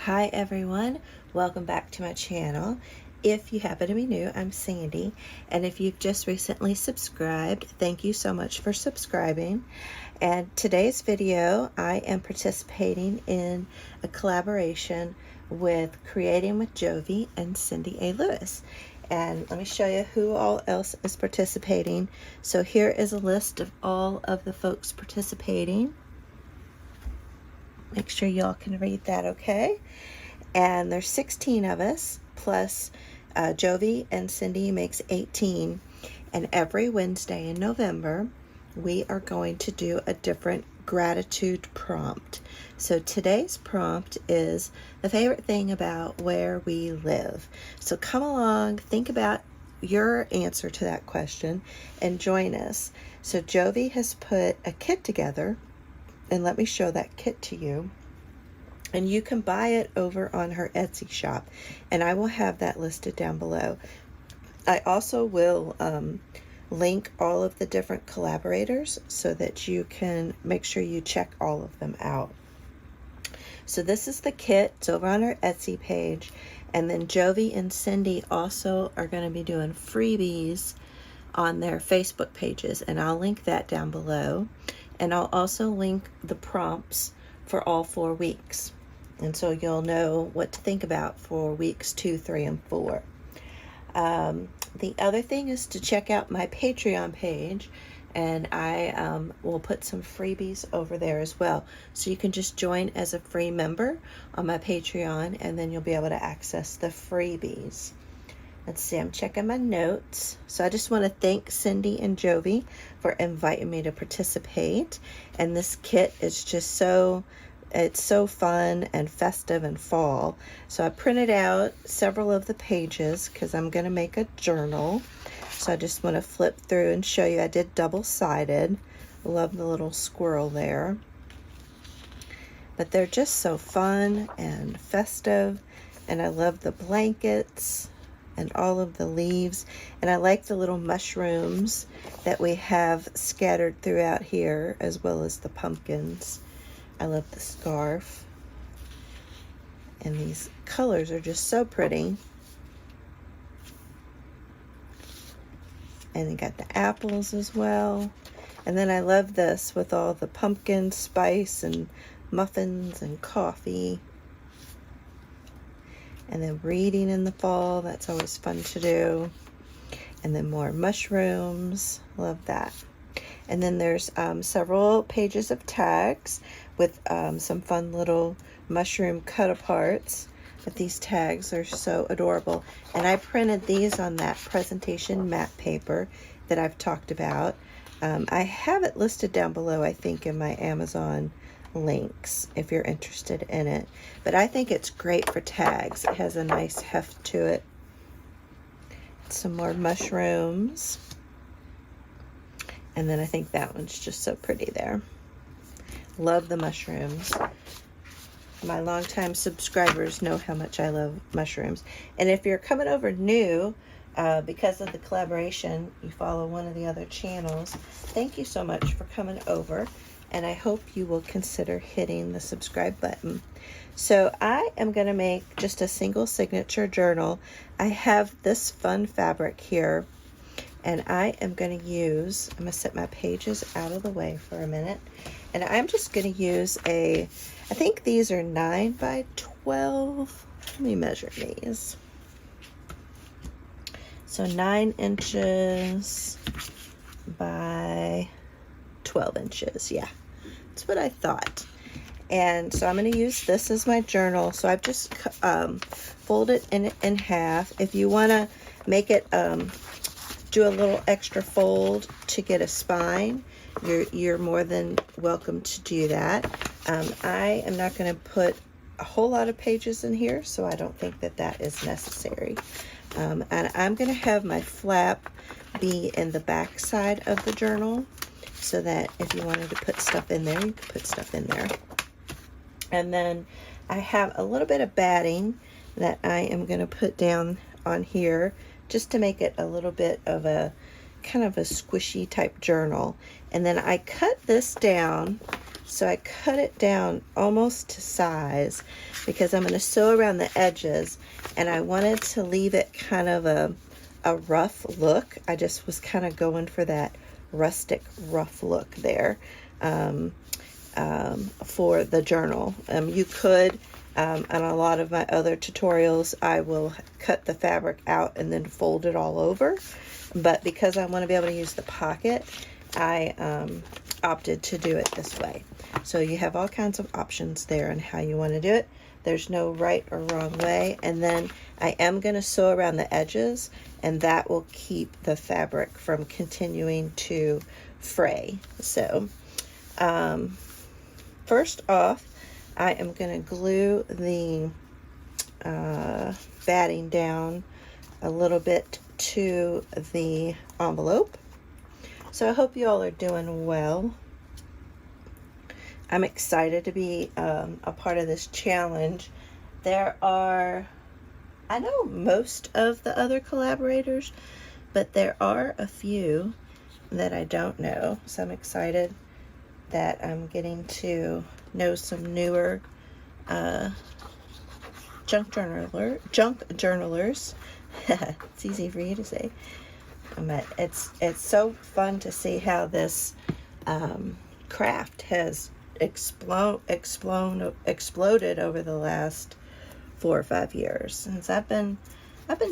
Hi everyone, welcome back to my channel. If you happen to be new, I'm Sandy, and if you've just recently subscribed, thank you so much for subscribing. And today's video, I am participating in a collaboration with Creating with Jovi and Cindy A. Lewis. And let me show you who all else is participating. So here is a list of all of the folks participating. Make sure y'all can read that okay. And there's 16 of us, plus Jovi and Cindy makes 18. And every Wednesday in November, we are going to do a different gratitude prompt. So today's prompt is the favorite thing about where we live. So come along, think about your answer to that question, and join us. So Jovi has put a kit together, and let me show that kit to you. And you can buy it over on her Etsy shop, and I will have that listed down below. I also will link all of the different collaborators so that you can make sure you check all of them out. So this is the kit. It's over on our Etsy page. And then Jovi and Cindy also are going to be doing freebies on their Facebook pages, and I'll link that down below. And I'll also link the prompts for all 4 weeks. And so you'll know what to think about for weeks 2, 3, and 4. The other thing is to check out my Patreon page, and I will put some freebies over there as well. So you can just join as a free member on my Patreon, and then you'll be able to access the freebies. Let's see, I'm checking my notes. So I just want to thank Cindy and Jovi for inviting me to participate. And this kit is just it's so fun and festive and fall. So I printed out several of the pages because I'm going to make a journal. So I just want to flip through and show you. I did double-sided. Love the little squirrel there. But they're just so fun and festive. And I love the blankets and all of the leaves. And I like the little mushrooms that we have scattered throughout here, as well as the pumpkins. I love the scarf. And these colors are just so pretty. And you got the apples as well. And then I love this with all the pumpkin spice and muffins and coffee. And then reading in the fall, that's always fun to do. And then more mushrooms, love that. And then there's several pages of tags with some fun little mushroom cut-aparts. But these tags are so adorable. And I printed these on that presentation matte paper that I've talked about. I have it listed down below, I think, in my Amazon links if you're interested in it. But I think it's great for tags. It has a nice heft to it. Some more mushrooms. And then I think that one's just so pretty there. Love the mushrooms. My longtime subscribers know how much I love mushrooms. And if you're coming over new, because of the collaboration, you follow one of the other channels, thank you so much for coming over. And I hope you will consider hitting the subscribe button. So I am going to make just a single signature journal. I have this fun fabric here. And I am going to set my pages out of the way for a minute. And I'm just going to use I think these are 9 by 12. Let me measure these. So 9 inches by 12 inches. Yeah, that's what I thought. And so I'm going to use this as my journal. So I've just folded it in half. If you want to make it do a little extra fold to get a spine, you're more than welcome to do that. I am not going to put a whole lot of pages in here, so I don't think that is necessary. And I'm going to have my flap be in the back side of the journal so that if you wanted to put stuff in there, you could put stuff in there. And then I have a little bit of batting that I am going to put down on here just to make it a little bit of a kind of a squishy type journal. And then I cut this down. So I cut it down almost to size because I'm going to sew around the edges, and I wanted to leave it kind of a rough look. I just was kind of going for that rustic rough look there for the journal. You could, on a lot of my other tutorials, I will cut the fabric out and then fold it all over. But because I want to be able to use the pocket, I opted to do it this way. So you have all kinds of options there on how you want to do it. There's no right or wrong way. And then I am going to sew around the edges, and that will keep the fabric from continuing to fray. So first off, I am going to glue the batting down a little bit to the envelope. So I hope you all are doing well. I'm excited to be a part of this challenge. There are, I know most of the other collaborators, but there are a few that I don't know. So I'm excited that I'm getting to know some newer junk journalers. It's easy for you to say. But it's so fun to see how this craft has exploded over the last 4 or 5 years. Since I've been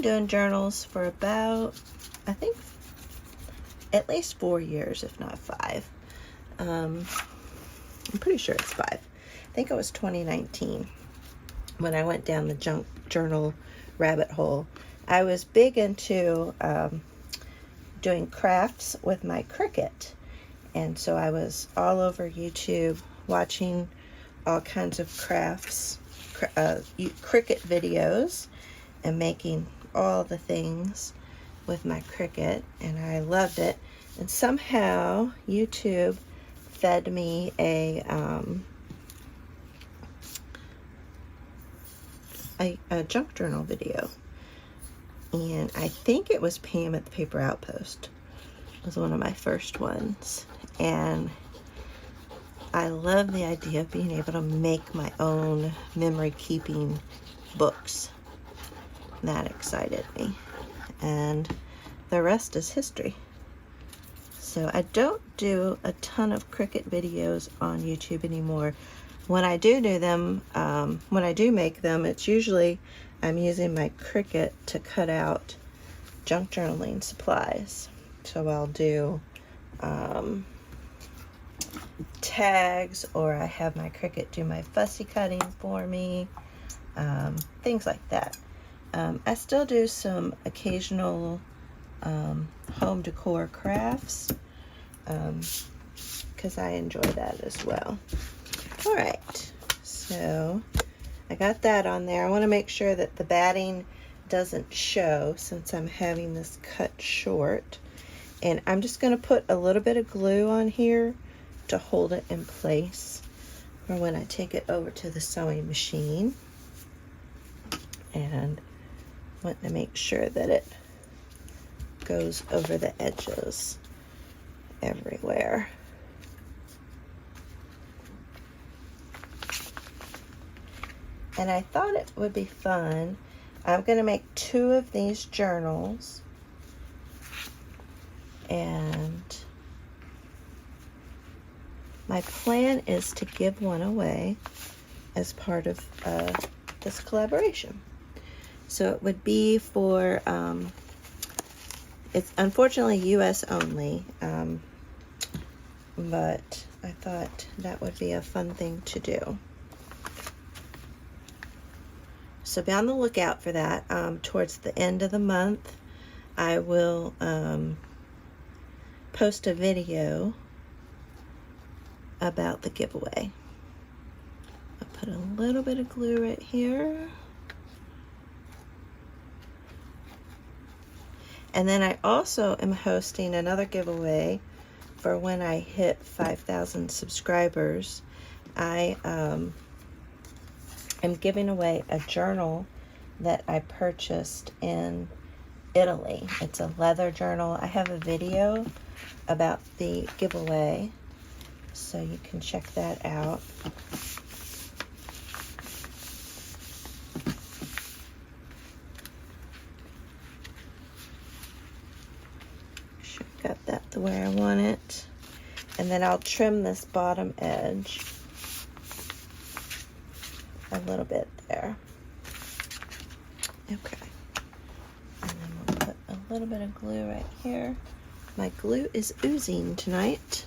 doing journals for about, I think, at least 4 years, if not 5. I'm pretty sure it's 5. I think it was 2019 when I went down the junk journal rabbit hole. I was big into doing crafts with my Cricut, and so I was all over YouTube watching all kinds of crafts, Cricut videos, and making all the things with my Cricut, and I loved it. And somehow YouTube fed me a junk journal video. And I think it was Pam at the Paper Outpost. It was one of my first ones. And I love the idea of being able to make my own memory keeping books. That excited me. And the rest is history. So I don't do a ton of Cricut videos on YouTube anymore. When I do them, when I do make them, it's usually I'm using my Cricut to cut out junk journaling supplies. So I'll do tags, or I have my Cricut do my fussy cutting for me, things like that. I still do some occasional home decor crafts because I enjoy that as well. All right, so I got that on there. I want to make sure that the batting doesn't show since I'm having this cut short. And I'm just going to put a little bit of glue on here to hold it in place for when I take it over to the sewing machine. And want to make sure that it goes over the edges everywhere. And I thought it would be fun. I'm going to make 2 of these journals. And my plan is to give one away as part of this collaboration. So it would be for, it's unfortunately US only, but I thought that would be a fun thing to do. So be on the lookout for that. Towards the end of the month, I will post a video about the giveaway. I'll put a little bit of glue right here. And then I also am hosting another giveaway for when I hit 5,000 subscribers. I am giving away a journal that I purchased in Italy. It's a leather journal. I have a video about the giveaway, so you can check that out. Sure, got that the way I want it. And then I'll trim this bottom edge a little bit there. Okay. And then we'll put a little bit of glue right here. My glue is oozing tonight.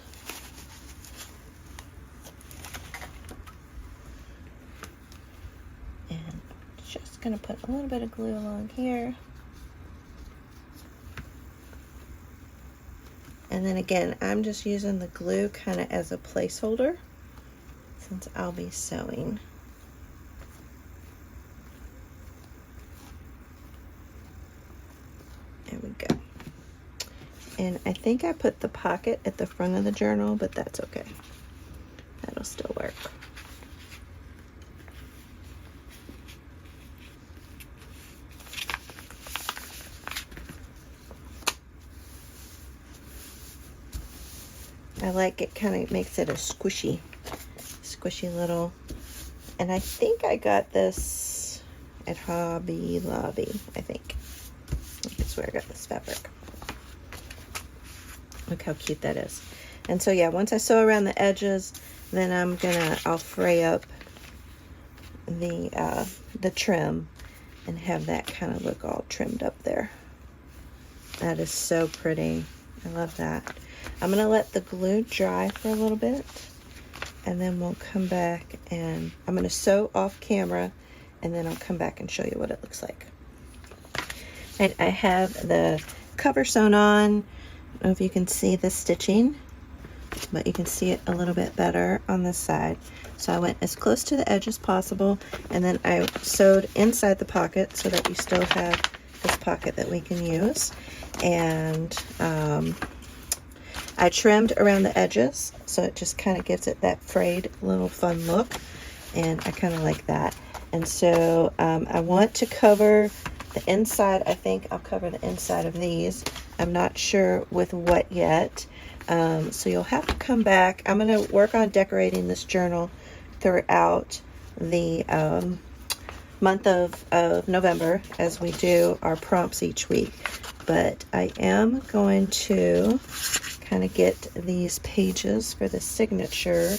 And I'm just going to put a little bit of glue along here. And then again, I'm just using the glue kind of as a placeholder since I'll be sewing. There we go. And I think I put the pocket at the front of the journal, but that's okay. That'll still work. I like it, kind of makes it a squishy little, and I think I got this at Hobby Lobby, I think that's where I got this fabric. Look how cute that is. And so yeah, once I sew around the edges, then I'll fray up the trim and have that kind of look all trimmed up there. That is so pretty. I love that. I'm going to let the glue dry for a little bit, and then we'll come back and I'm going to sew off camera, and then I'll come back and show you what it looks like. And I have the cover sewn on. I don't know if you can see the stitching, but you can see it a little bit better on this side. So I went as close to the edge as possible, and then I sewed inside the pocket so that you still have this pocket that we can use. And I trimmed around the edges, so it just kind of gives it that frayed little fun look, and I kind of like that. And so I want to cover the inside. I think I'll cover the inside of these. I'm not sure with what yet, so you'll have to come back. I'm going to work on decorating this journal throughout the month of November as we do our prompts each week. But I am going to kind of get these pages for the signature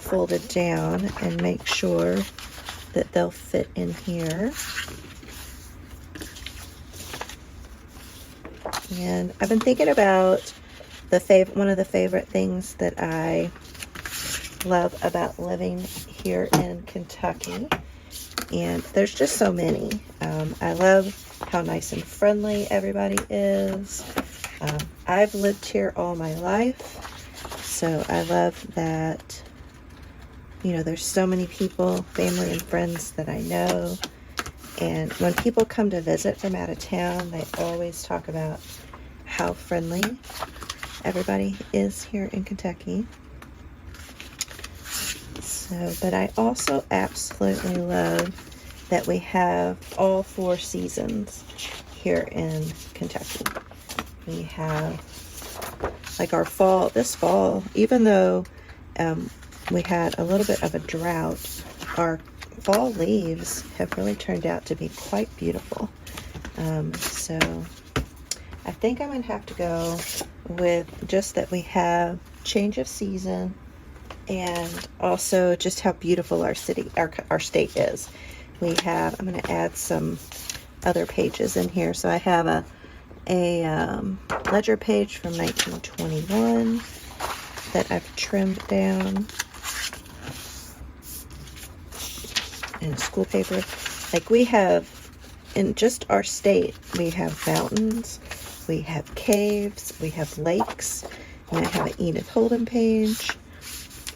folded down and make sure that they'll fit in here. And I've been thinking about one of the favorite things that I love about living here in Kentucky. And there's just so many. I love how nice and friendly everybody is. I've lived here all my life, so I love that, you know, there's so many people, family and friends that I know. And when people come to visit from out of town, they always talk about how friendly everybody is here in Kentucky. So, but I also absolutely love that we have all 4 seasons here in Kentucky. We have like our fall, this fall, even though we had a little bit of a drought, our fall leaves have really turned out to be quite beautiful. So I think I'm going to have to go with just that we have change of season, and also just how beautiful our city, our state is. We have, I'm going to add some other pages in here. So I have a ledger page from 1921 that I've trimmed down, and school paper. Like we have, in just our state, we have mountains, we have caves, we have lakes, and I have an Enid Holden page,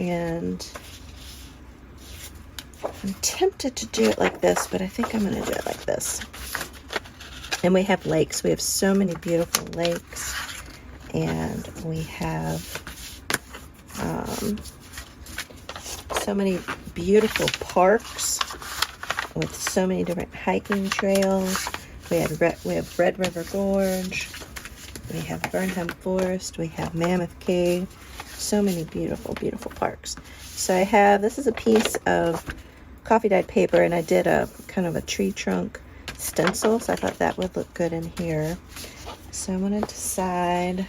and I'm tempted to do it like this, but I think I'm going to do it like this. And we have lakes. We have so many beautiful lakes, and we have so many beautiful parks with so many different hiking trails. We have Red River Gorge. We have Burnham Forest. We have Mammoth Cave. So many beautiful, beautiful parks. So I have, this is a piece of coffee dyed paper, and I did a kind of a tree trunk stencil, so I thought that would look good in here. So I'm going to decide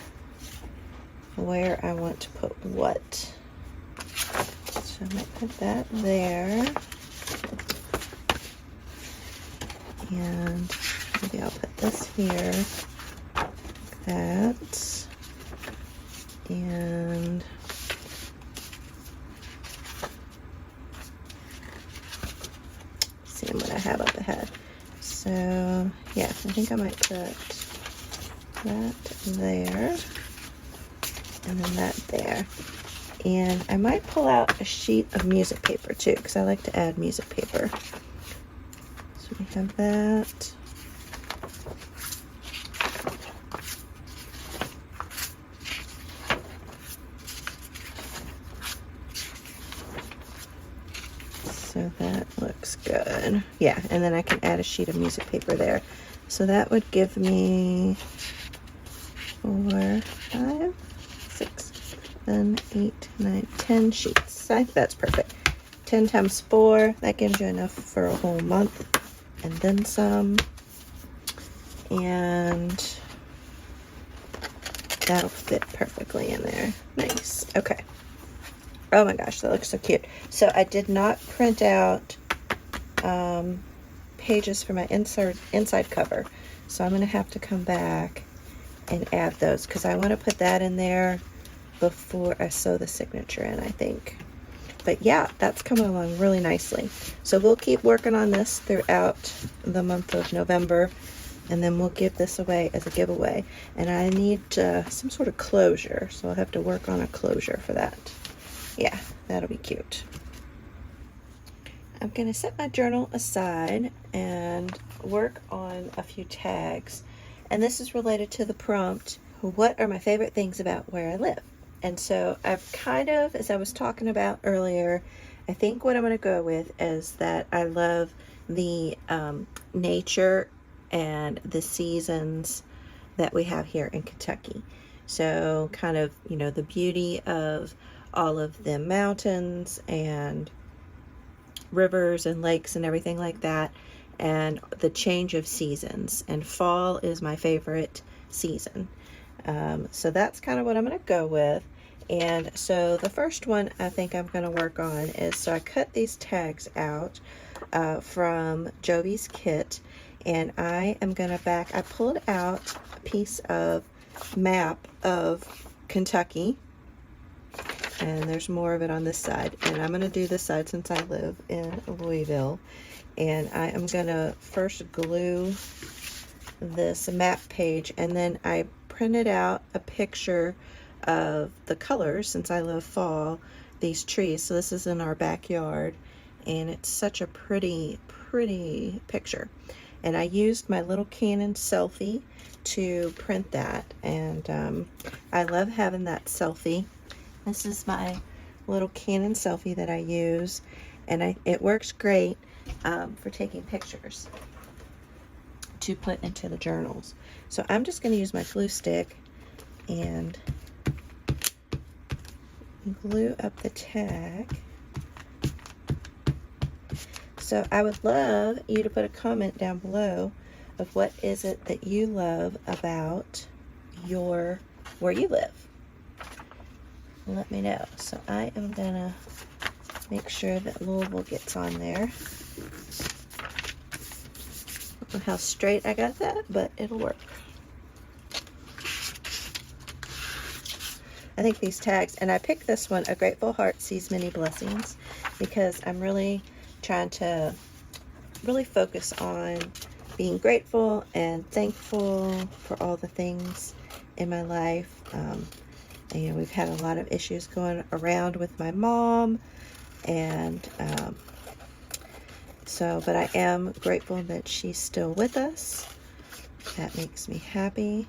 where I want to put what. So I might put that there. And maybe I'll put this here, like that. And see what I have up ahead. So yeah, I think I might put that there and then that there. And I might pull out a sheet of music paper too, because I like to add music paper. So we have that. So that looks good. Yeah, and then I can add a sheet of music paper there. So that would give me 4, 5, 6, 7, 8, 9, 10 sheets. I think that's perfect. 10 times 4, that gives you enough for a whole month and then some. And that'll fit perfectly in there. Nice. Okay. Oh my gosh, that looks so cute. So I did not print out pages for my inside cover. So I'm going to have to come back and add those, because I want to put that in there before I sew the signature in, I think. But yeah, that's coming along really nicely. So we'll keep working on this throughout the month of November, and then we'll give this away as a giveaway. And I need some sort of closure, so I'll have to work on a closure for that. Yeah, that'll be cute. I'm going to set my journal aside and work on a few tags. And this is related to the prompt, what are my favorite things about where I live? And so I've kind of, as I was talking about earlier, I think what I'm going to go with is that I love the nature and the seasons that we have here in Kentucky. So kind of, you know, the beauty of all of the mountains and rivers and lakes and everything like that, and the change of seasons. And fall is my favorite season. So that's kind of what I'm going to go with. And so the first one I think I'm going to work on is, so I cut these tags out from Jovi's kit, and I am going to I pulled out a piece of map of Kentucky, and there's more of it on this side, and I'm going to do this side since I live in Louisville. And I am going to first glue this map page, and then I printed out a picture of the colors, since I love fall, these trees. So this is in our backyard, and it's such a pretty picture. And I used my little Canon selfie to print that, and I love having that selfie. This is my little Canon selfie that I use, and it works great for taking pictures to put into the journals. So I'm just going to use my glue stick and glue up the tag. So I would love you to put a comment down below of what is it that you love about where you live. Let me know. So I am gonna make sure that Louisville gets on there. I don't know how straight I got that, but it'll work. I think these tags, and I picked this one, A Grateful Heart Sees Many Blessings, because I'm really trying to focus on being grateful and thankful for all the things in my life. And, you know, we've had a lot of issues going around with my mom, and but I am grateful that she's still with us. That makes me happy.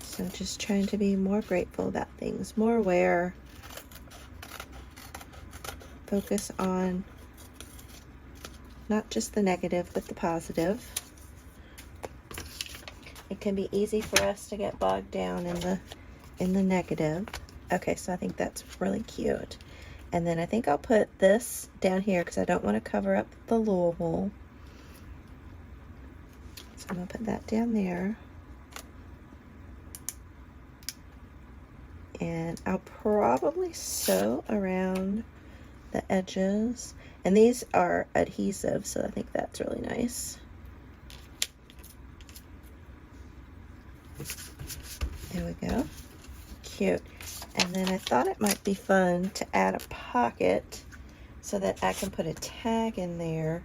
So just trying to be more grateful about things, more aware, focus on not just the negative, but the positive. It can be easy for us to get bogged down in the negative. Okay, so I think that's really cute. And then I think I'll put this down here because I don't want to cover up the Louisville. So I'm going to put that down there. And I'll probably sew around the edges. And these are adhesive, so I think that's really nice. There we go. Cute. And then I thought it might be fun to add a pocket so that I can put a tag in there.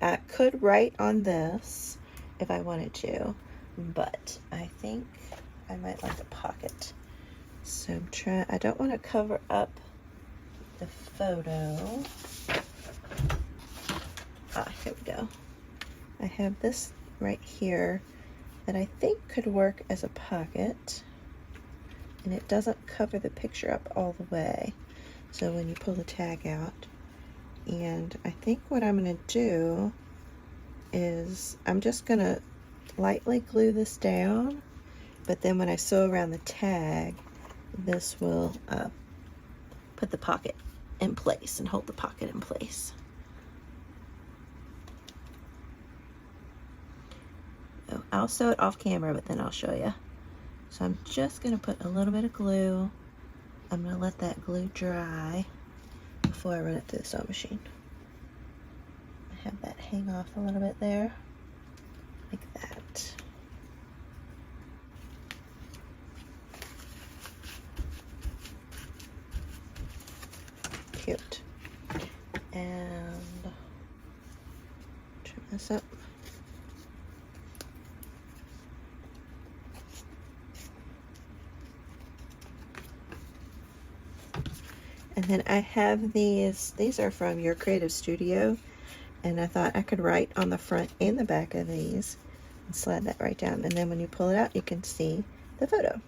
I could write on this if I wanted to, but I think I might like a pocket. So I don't want to cover up the photo. Here we go. I have this right here that I think could work as a pocket, and it doesn't cover the picture up all the way. So when you pull the tag out, and I think what I'm going to do is I'm just going to lightly glue this down, but then when I sew around the tag, this will put the pocket in place and hold the pocket in place. So I'll sew it off camera, but then I'll show you. So I'm just going to put a little bit of glue. I'm going to let that glue dry before I run it through the sewing machine. I have that hang off a little bit there, like that. Cute. And trim this up. And then I have these are from Your Creative Studio, and I thought I could write on the front and the back of these and slide that right down, and then when you pull it out you can see the photo.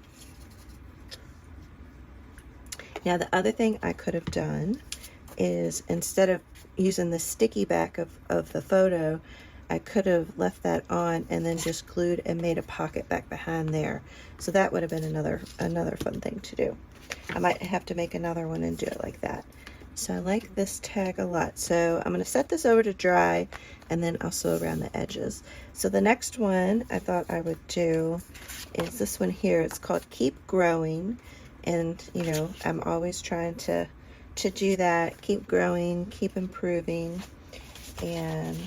Now the other thing I could have done is, instead of using the sticky back of the photo, I could have left that on and then just glued and made a pocket back behind there. So that would have been another fun thing to do. I might have to make another one and do it like that. So I like this tag a lot. So I'm going to set this over to dry, and then I'll sew around the edges. So the next one I thought I would do is this one here. It's called Keep Growing. And, you know, I'm always trying to do that. Keep growing, keep improving. And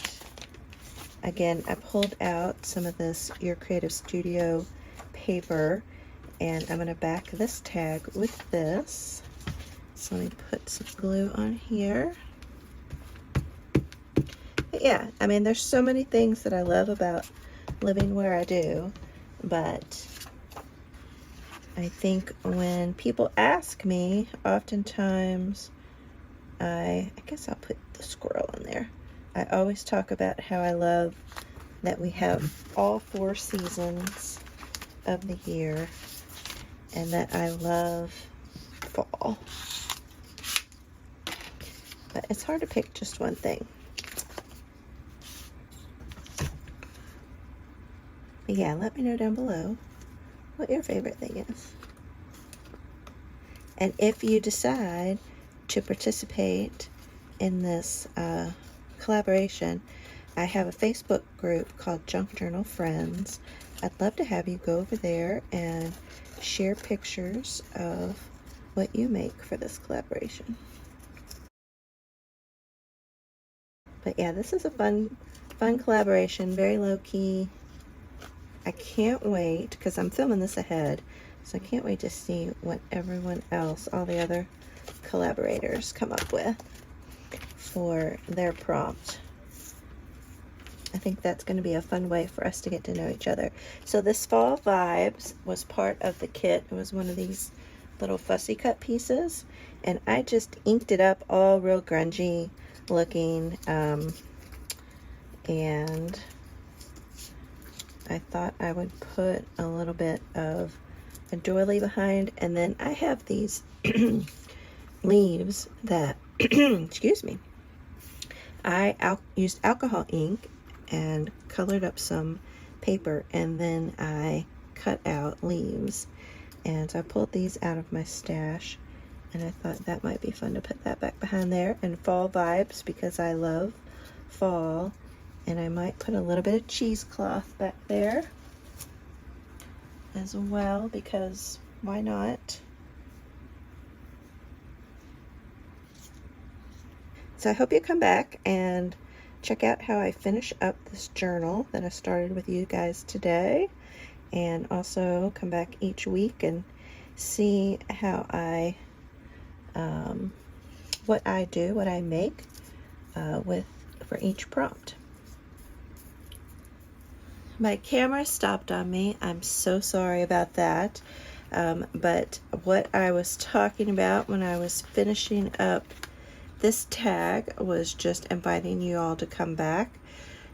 again, I pulled out some of this Your Creative Studio paper, and I'm going to back this tag with this. So let me put some glue on here. But yeah, I mean, there's so many things that I love about living where I do, but I think when people ask me, oftentimes I guess I'll put the squirrel in there. I always talk about how I love that we have all 4 seasons of the year, and that I love fall. But it's hard to pick just one thing. But yeah, let me know down below what your favorite thing is. And if you decide to participate in this collaboration, I have a Facebook group called Junk Journal Friends. I'd love to have you go over there and share pictures of what you make for this collaboration. But yeah, this is a fun collaboration, very low-key. I can't wait, because I'm filming this ahead, so I can't wait to see what everyone else, all the other collaborators, come up with for their prompt. I think that's going to be a fun way for us to get to know each other. So this Fall Vibes was part of the kit. It was one of these little fussy cut pieces, and I just inked it up all real grungy looking, and I thought I would put a little bit of a doily behind, and then I have these leaves that excuse me, I used alcohol ink and colored up some paper, and then I cut out leaves. And so I pulled these out of my stash, and I thought that might be fun to put that back behind there. And fall vibes, because I love fall. And I might put a little bit of cheesecloth back there as well, because why not? So I hope you come back and check out how I finish up this journal that I started with you guys today. And also come back each week and see how I, what I do, what I make for each prompt. My camera stopped on me. I'm so sorry about that. But what I was talking about when I was finishing up this tag was just inviting you all to come back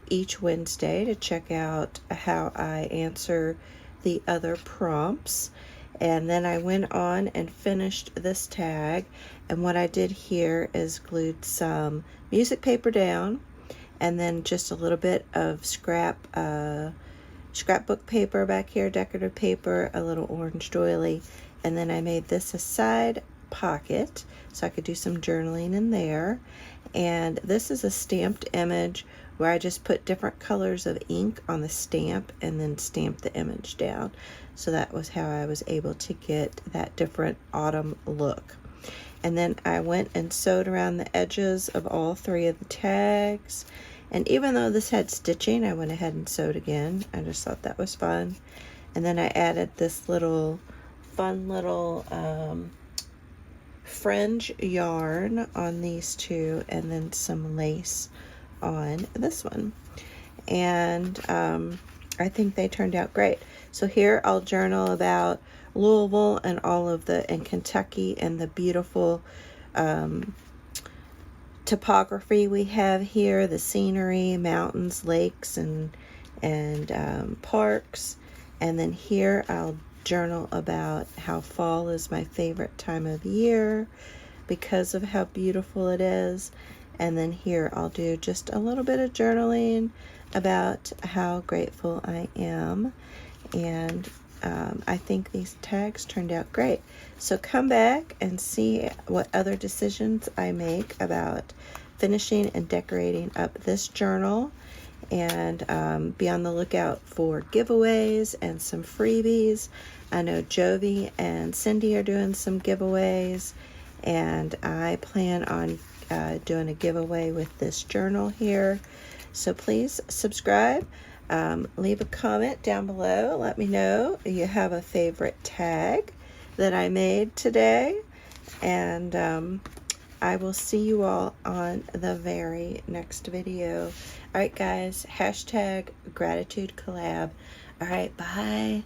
each Wednesday to check out how I answer the other prompts. And then I went on and finished this tag, and what I did here is glued some music paper down, and then just a little bit of scrapbook paper back here, decorative paper, a little orange doily, and then I made this a side pocket so I could do some journaling in there. And this is a stamped image where I just put different colors of ink on the stamp and then stamped the image down. So that was how I was able to get that different autumn look. And then I went and sewed around the edges of all three of the tags. And even though this had stitching, I went ahead and sewed again. I just thought that was fun. And then I added this little fun little fringe yarn on these two, and then some lace on this one. And I think they turned out great. So here I'll journal about Louisville and and Kentucky and the beautiful topography we have here, the scenery, mountains, lakes, and parks. And then here I'll journal about how fall is my favorite time of year because of how beautiful it is. And then here I'll do just a little bit of journaling about how grateful I am. And I think these tags turned out great. So come back and see what other decisions I make about finishing and decorating up this journal. And be on the lookout for giveaways and some freebies. I know Jovi and Cindy are doing some giveaways, and I plan on doing a giveaway with this journal here. So please subscribe. Leave a comment down below. Let me know if you have a favorite tag that I made today. And I will see you all on the very next video. All right, guys, hashtag gratitude collab. All right, bye.